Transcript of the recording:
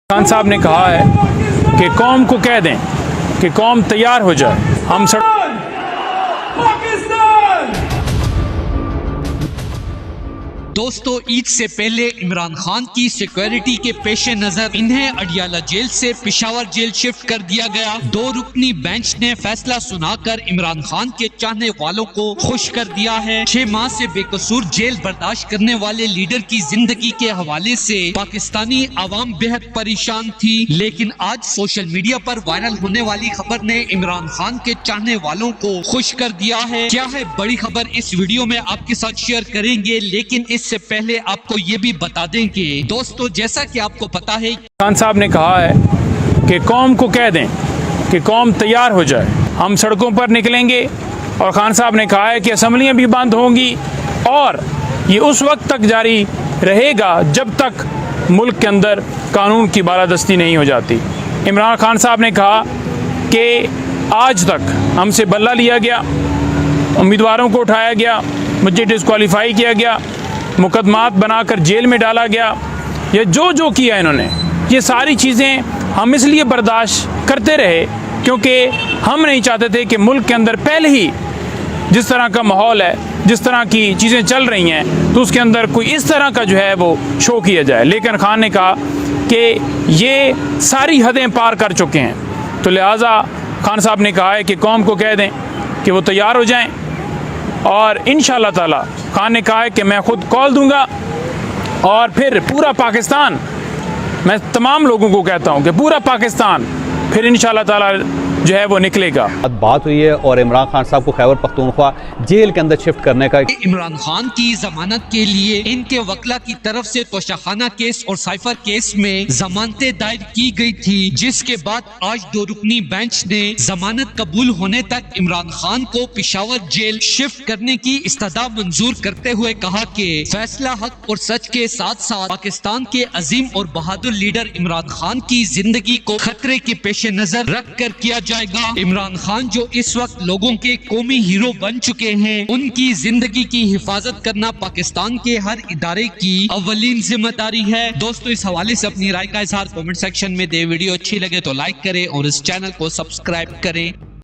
खान साहब ने कहा है कि कौम को कह दें कि कौम तैयार हो जाए, हम दोस्तों, ईद से पहले इमरान खान की सिक्योरिटी के पेश नजर इन्हें अडियाला जेल से पेशावर जेल शिफ्ट कर दिया गया। 2 रुकनी बेंच ने फैसला सुनाकर इमरान खान के चाहने वालों को खुश कर दिया है। 6 माह से बेकसूर जेल बर्दाश्त करने वाले लीडर की जिंदगी के हवाले से पाकिस्तानी आवाम बेहद परेशान थी, लेकिन आज सोशल मीडिया पर वायरल होने वाली खबर ने इमरान खान के चाहने वालों को खुश कर दिया है। क्या है बड़ी खबर, इस वीडियो में आपके साथ शेयर करेंगे, लेकिन इससे पहले आपको ये भी बता दें कि दोस्तों, जैसा कि आपको पता है, खान साहब ने कहा है कि कौम को कह दें कि कौम तैयार हो जाए, हम सड़कों पर निकलेंगे। और खान साहब ने कहा है कि असम्बलियां भी बंद होंगी और ये उस वक्त तक जारी रहेगा जब तक मुल्क के अंदर कानून की बालादस्ती नहीं हो जाती। इमरान खान साहब ने कहा कि आज तक हमसे बल्ला लिया गया, उम्मीदवारों को उठाया गया, मुझे डिस्क्वालीफाई किया गया, मुकदमात बनाकर जेल में डाला गया, ये जो किया इन्होंने, ये सारी चीज़ें हम इसलिए बर्दाश्त करते रहे क्योंकि हम नहीं चाहते थे कि मुल्क के अंदर पहले ही जिस तरह का माहौल है, जिस तरह की चीज़ें चल रही हैं, तो उसके अंदर कोई इस तरह का जो है वो शो किया जाए। लेकिन खान ने कहा कि ये सारी हदें पार कर चुके हैं, तो लिहाजा खान साहब ने कहा है कि कौम को कह दें कि वो तैयार हो जाएं। और इंशाअल्लाह ताला खान ने कहा है कि मैं ख़ुद कॉल दूंगा और फिर पूरा पाकिस्तान, मैं तमाम लोगों को कहता हूं कि पूरा पाकिस्तान फिर इंशाअल्लाह ताला जो है वो निकलेगा। बात हुई है और इमरान खान साहब को खैबर पख्तूनख्वा जेल के अंदर शिफ्ट करने का। इमरान खान की जमानत के लिए इनके वकला की तरफ से तोशाखाना केस और साइफर केस में जमानतें दायर की गई थी, जिसके बाद आज 2 रुकनी बेंच ने जमानत कबूल होने तक इमरान खान को पेशावर जेल शिफ्ट करने की इस्तदा मंजूर करते हुए कहा कि फैसला हक और सच के साथ साथ पाकिस्तान के अजीम और बहादुर लीडर इमरान खान की जिंदगी को खतरे के पेश नजर रख कर किया जाएगा। इमरान खान जो इस वक्त लोगों के कौमी हीरो बन चुके हैं, उनकी जिंदगी की हिफाजत करना पाकिस्तान के हर इदारे की अव्वलीन जिम्मेदारी है। दोस्तों, इस हवाले से अपनी राय का इजहार कमेंट सेक्शन में दे। वीडियो अच्छी लगे तो लाइक करें और इस चैनल को सब्सक्राइब करें।